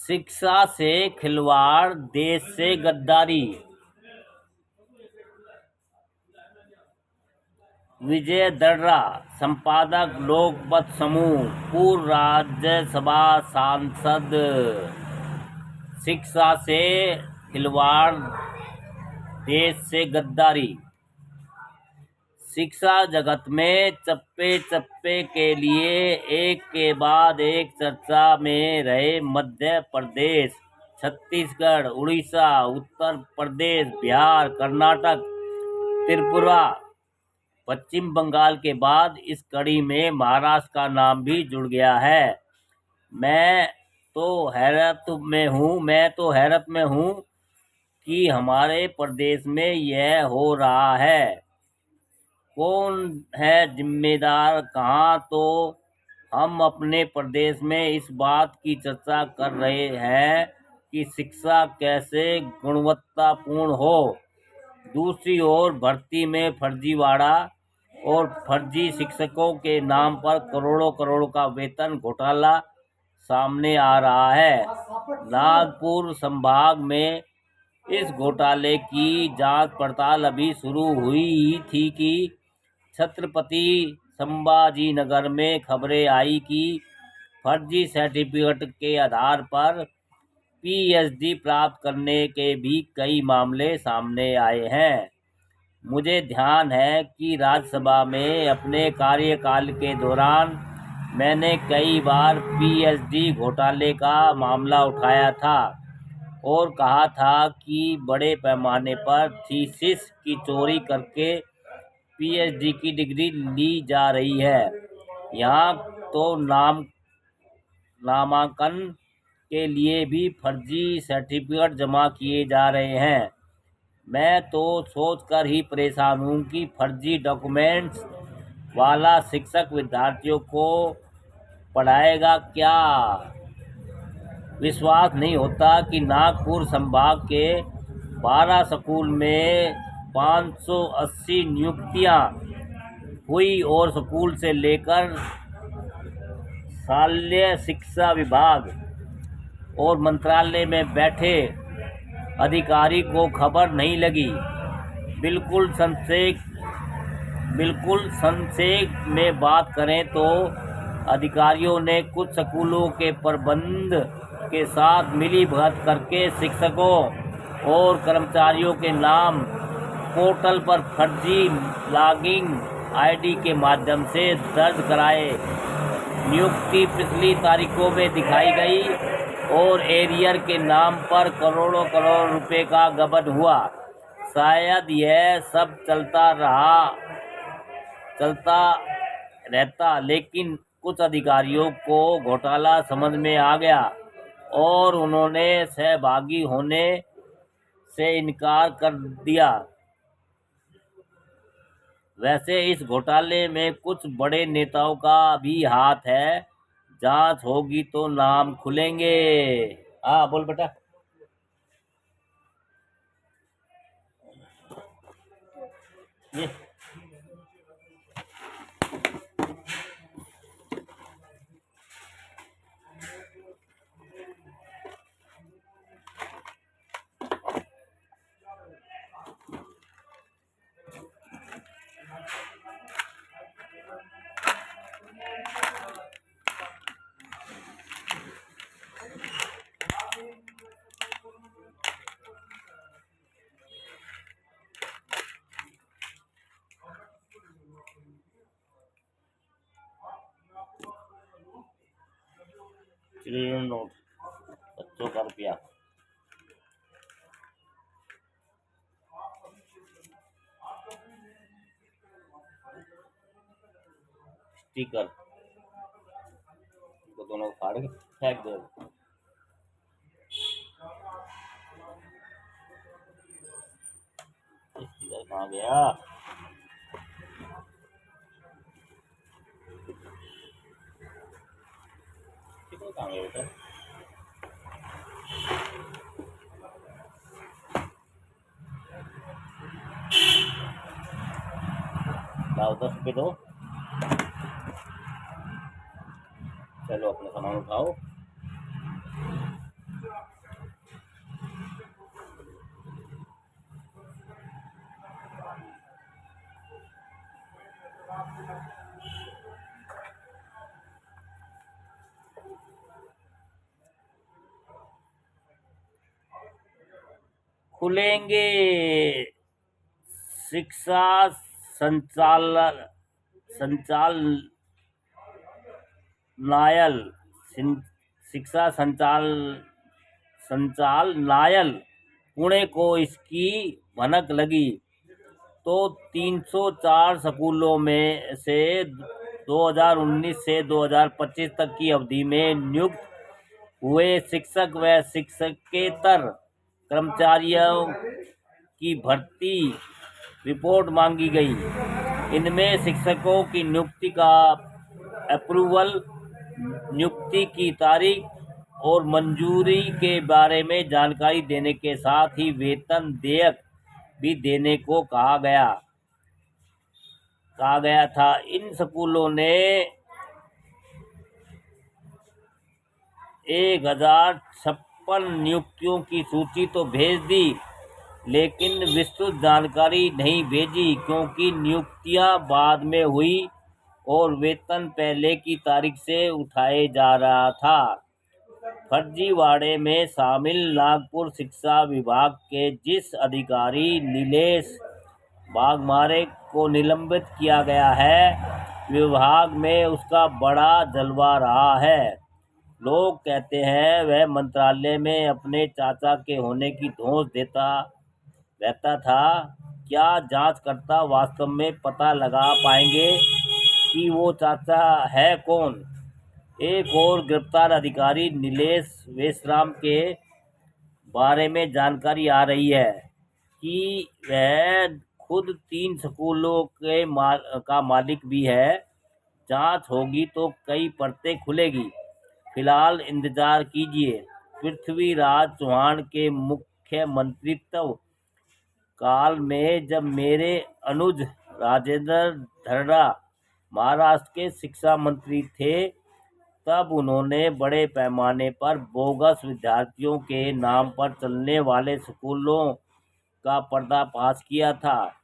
शिक्षा से खिलवाड़, देश से गद्दारी। विजय दर्रा, संपादक लोकमत समूह, पूर्व राज्यसभा सांसद। शिक्षा से खिलवाड़, देश से गद्दारी। शिक्षा जगत में चप्पे चप्पे के लिए एक के बाद एक चर्चा में रहे मध्य प्रदेश, छत्तीसगढ़, उड़ीसा, उत्तर प्रदेश, बिहार, कर्नाटक, त्रिपुरा, पश्चिम बंगाल के बाद इस कड़ी में महाराष्ट्र का नाम भी जुड़ गया है। मैं तो हैरत में हूँ कि हमारे प्रदेश में यह हो रहा है। कौन है जिम्मेदार? कहाँ? तो हम अपने प्रदेश में इस बात की चर्चा कर रहे हैं कि शिक्षा कैसे गुणवत्तापूर्ण हो। दूसरी ओर भर्ती में फर्जीवाड़ा और फर्जी शिक्षकों के नाम पर करोड़ों करोड़ का वेतन घोटाला सामने आ रहा है। नागपुर संभाग में इस घोटाले की जांच पड़ताल अभी शुरू हुई ही थी कि छत्रपति संभाजी नगर में खबरें आई कि फर्जी सर्टिफिकेट के आधार पर पीएचडी प्राप्त करने के भी कई मामले सामने आए हैं। मुझे ध्यान है कि राज्यसभा में अपने कार्यकाल के दौरान मैंने कई बार पीएचडी घोटाले का मामला उठाया था और कहा था कि बड़े पैमाने पर थीसिस की चोरी करके पीएचडी की डिग्री ली जा रही है। यहाँ तो नामांकन के लिए भी फर्जी सर्टिफिकेट जमा किए जा रहे हैं। मैं तो सोचकर ही परेशान हूँ कि फर्जी डॉक्यूमेंट्स वाला शिक्षक विद्यार्थियों को पढ़ाएगा क्या। विश्वास नहीं होता कि नागपुर संभाग के 12 स्कूल में 580 नियुक्तियां हुई और स्कूल से लेकर शालेय शिक्षा विभाग और मंत्रालय में बैठे अधिकारी को खबर नहीं लगी। बिल्कुल संक्षेप में बात करें तो अधिकारियों ने कुछ स्कूलों के प्रबंध के साथ मिलीभगत करके शिक्षकों और कर्मचारियों के नाम पोर्टल पर फर्जी लॉगिन आईडी के माध्यम से दर्ज कराए। नियुक्ति पिछली तारीखों में दिखाई गई और एरियर के नाम पर करोड़ों करोड़ रुपए का गबन हुआ। शायद यह सब चलता रहता, लेकिन कुछ अधिकारियों को घोटाला समझ में आ गया और उन्होंने सहभागी होने से इनकार कर दिया। वैसे इस घोटाले में कुछ बड़े नेताओं का भी हाथ है। जांच होगी तो नाम खुलेंगे। हाँ बोल बेटा। ये चिल्ड्रन नोट, बच्चों का रुपया। स्टिकर तो दोनों फाड़ के फेंक दो। स्टिकर कहाँ गया? स्टिकर कहाँ गया बेटा? लाओ 10 रुपये दो। चलो अपना सामान उठाओ। खुलेंगे। शिक्षा संचाल संचालनायल शिक्षा संचालनायल पुणे को इसकी भनक लगी तो 304 स्कूलों में से 2019 से 2025 तक की अवधि में नियुक्त हुए शिक्षक व शिक्षकेतर कर्मचारियों की भर्ती रिपोर्ट मांगी गई। इनमें शिक्षकों की नियुक्ति का अप्रूवल, नियुक्ति की तारीख और मंजूरी के बारे में जानकारी देने के साथ ही वेतन देयक भी देने को कहा गया था। इन स्कूलों ने 1056 नियुक्तियों की सूची तो भेज दी, लेकिन विस्तृत जानकारी नहीं भेजी, क्योंकि नियुक्तियां बाद में हुई और वेतन पहले की तारीख से उठाए जा रहा था। फर्जीवाड़े में शामिल नागपुर शिक्षा विभाग के जिस अधिकारी नीलेश वाघमारे को निलंबित किया गया है, विभाग में उसका बड़ा जलवा रहा है। लोग कहते हैं वह मंत्रालय में अपने चाचा के होने की धौंस देता रहता था। क्या जांचकर्ता वास्तव में पता लगा पाएंगे कि वो चाचा है कौन? एक और गिरफ्तार अधिकारी नीलेश वेशराम के बारे में जानकारी आ रही है कि वह खुद 3 स्कूलों का मालिक भी है। जांच होगी तो कई परतें खुलेगी। फिलहाल इंतजार कीजिए। पृथ्वीराज चौहान के मुख्यमंत्रित्व काल में जब मेरे अनुज राजेंद्र धड़ड़ा महाराष्ट्र के शिक्षा मंत्री थे, तब उन्होंने बड़े पैमाने पर बोगस विद्यार्थियों के नाम पर चलने वाले स्कूलों का पर्दाफाश किया था।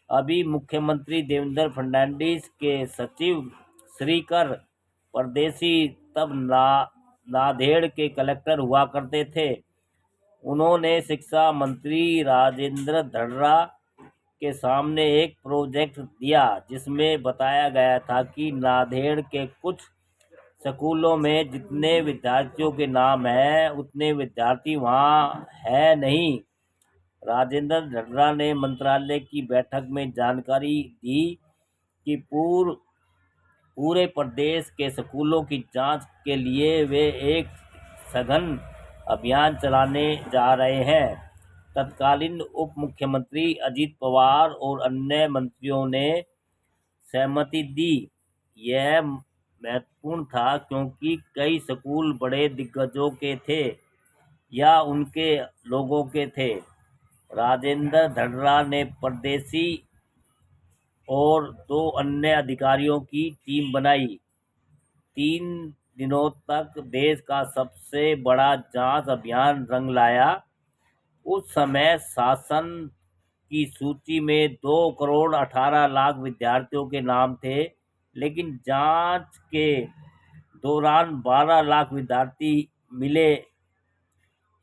अभी मुख्यमंत्री देवेंद्र फडणवीस के सचिव श्रीकर परदेसी तब नांदेड़ के कलेक्टर हुआ करते थे। उन्होंने शिक्षा मंत्री राजेंद्र धड़ड़ा के सामने एक प्रोजेक्ट दिया, जिसमें बताया गया था कि नांदेड़ के कुछ स्कूलों में जितने विद्यार्थियों के नाम है, उतने विद्यार्थी वहाँ है नहीं। राजेंद्र धड़ड़ा ने मंत्रालय की बैठक में जानकारी दी कि पूरे प्रदेश के स्कूलों की जांच के लिए वे एक सघन अभियान चलाने जा रहे हैं। तत्कालीन उप मुख्यमंत्री अजित पवार और अन्य मंत्रियों ने सहमति दी। यह महत्वपूर्ण था क्योंकि कई स्कूल बड़े दिग्गजों के थे या उनके लोगों के थे। राजेंद्र धड़ड़ा ने परदेसी और 2 अन्य अधिकारियों की टीम बनाई। 3 दिनों तक देश का सबसे बड़ा जांच अभियान रंग लाया। उस समय शासन की सूची में 2,18,00,000 विद्यार्थियों के नाम थे, लेकिन जांच के दौरान 12 लाख विद्यार्थी मिले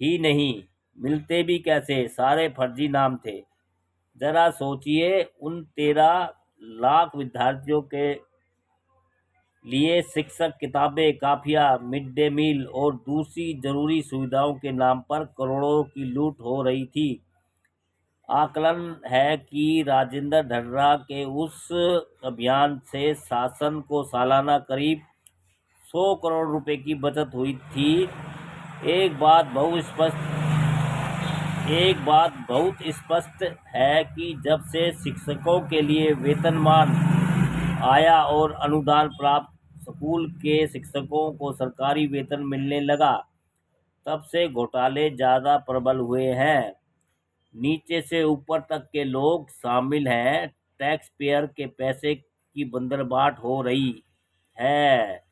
ही नहीं। मिलते भी कैसे? सारे फर्जी नाम थे। जरा सोचिए, उन 13 लाख विद्यार्थियों के लिए शिक्षक, किताबें, काफिया, मिड डे मील और दूसरी जरूरी सुविधाओं के नाम पर करोड़ों की लूट हो रही थी। आकलन है कि राजेंद्र धड़ड़ा के उस अभियान से शासन को सालाना करीब 100 करोड़ रुपए की बचत हुई थी। एक बात बहुत स्पष्ट है कि जब से शिक्षकों के लिए वेतनमान आया और अनुदान प्राप्त स्कूल के शिक्षकों को सरकारी वेतन मिलने लगा, तब से घोटाले ज़्यादा प्रबल हुए हैं। नीचे से ऊपर तक के लोग शामिल हैं। टैक्स पेयर के पैसे की बंदरबाट हो रही है।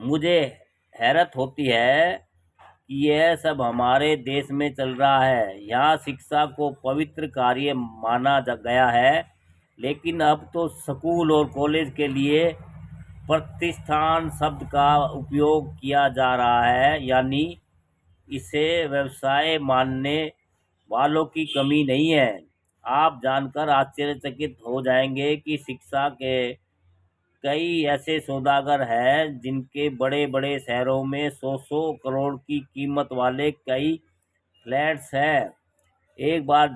मुझे हैरत होती है कि यह सब हमारे देश में चल रहा है। यहाँ शिक्षा को पवित्र कार्य माना गया है, लेकिन अब तो स्कूल और कॉलेज के लिए प्रतिष्ठान शब्द का उपयोग किया जा रहा है, यानी इसे व्यवसाय मानने वालों की कमी नहीं है। आप जानकर आश्चर्यचकित हो जाएंगे कि शिक्षा के कई ऐसे सौदागर हैं जिनके बड़े बड़े शहरों में 100-100 करोड़ की कीमत वाले कई फ्लैट्स हैं। एक बात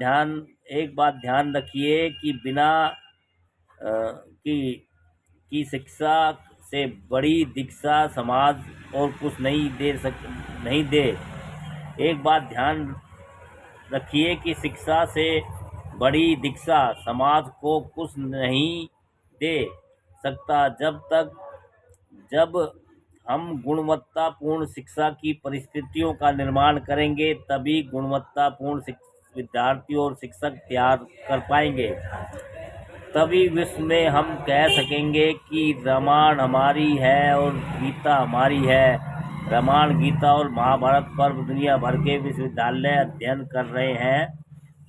ध्यान रखिए कि बिना की शिक्षा से बड़ी दीक्षा समाज और कुछ नहीं दे। एक बात ध्यान रखिए कि शिक्षा से बड़ी दीक्षा समाज को कुछ नहीं दे सकता। जब हम गुणवत्तापूर्ण शिक्षा की परिस्थितियों का निर्माण करेंगे, तभी गुणवत्तापूर्ण विद्यार्थी और शिक्षक तैयार कर पाएंगे। तभी विश्व में हम कह सकेंगे कि रामायण हमारी है और गीता हमारी है। रामायण, गीता और महाभारत पर दुनिया भर के विश्वविद्यालय अध्ययन कर रहे हैं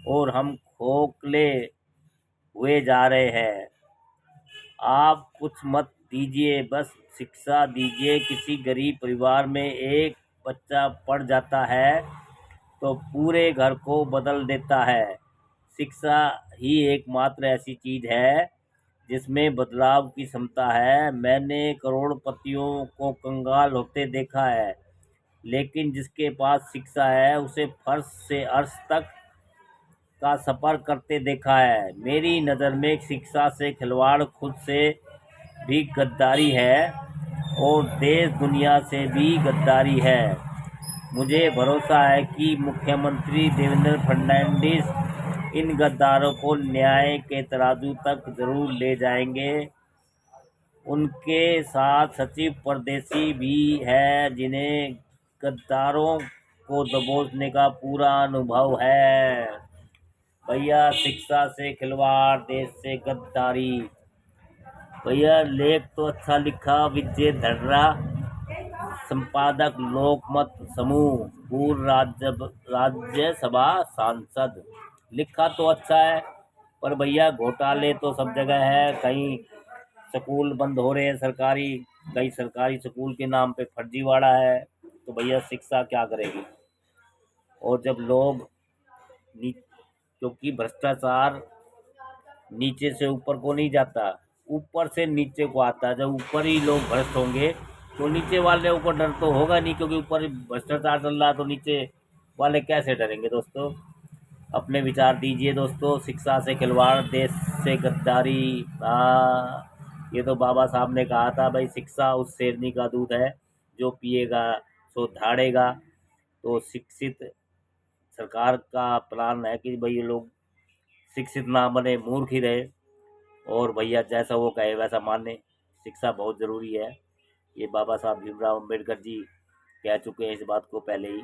और हम खोखले हुए जा रहे हैं। आप कुछ मत दीजिए, बस शिक्षा दीजिए। किसी गरीब परिवार में एक बच्चा पढ़ जाता है तो पूरे घर को बदल देता है। शिक्षा ही एकमात्र ऐसी चीज है जिसमें बदलाव की क्षमता है। मैंने करोड़पतियों को कंगाल होते देखा है, लेकिन जिसके पास शिक्षा है उसे फर्श से अर्श तक का सफर करते देखा है। मेरी नज़र में शिक्षा से खिलवाड़ खुद से भी गद्दारी है और देश दुनिया से भी गद्दारी है। मुझे भरोसा है कि मुख्यमंत्री देवेंद्र फडणवीस इन गद्दारों को न्याय के तराजू तक जरूर ले जाएंगे। उनके साथ सचिव परदेसी भी है जिन्हें गद्दारों को दबोचने का पूरा अनुभव है। भैया, शिक्षा से खिलवाड़, देश से गद्दारी। भैया, लेख तो अच्छा लिखा विजय धर्रा, संपादक लोकमत समूह, पूर्व राज्यसभा सांसद। लिखा तो अच्छा है, पर भैया घोटाले तो सब जगह है। कहीं स्कूल बंद हो रहे हैं सरकारी, कहीं सरकारी स्कूल के नाम पे फर्जीवाड़ा है। तो भैया शिक्षा क्या करेगी? और जब लोग क्योंकि भ्रष्टाचार नीचे से ऊपर को नहीं जाता, ऊपर से नीचे को आता है। जब ऊपर ही लोग भ्रष्ट होंगे तो नीचे वाले को डर तो होगा नहीं, क्योंकि ऊपर भ्रष्टाचार चल रहा है तो नीचे वाले कैसे डरेंगे? दोस्तों, अपने विचार दीजिए दोस्तों। शिक्षा से खिलवाड़, देश से गद्दारी। ये तो बाबा साहब ने कहा था, भाई शिक्षा उस शेरनी का दूध है जो पिएगा सो धाड़ेगा। तो शिक्षित सरकार का प्लान है कि भाई ये लोग शिक्षित ना बने, मूर्ख ही रहे, और भैया जैसा वो कहे वैसा माने। शिक्षा बहुत ज़रूरी है। ये बाबा साहब भीमराव अम्बेडकर जी कह चुके हैं इस बात को पहले ही।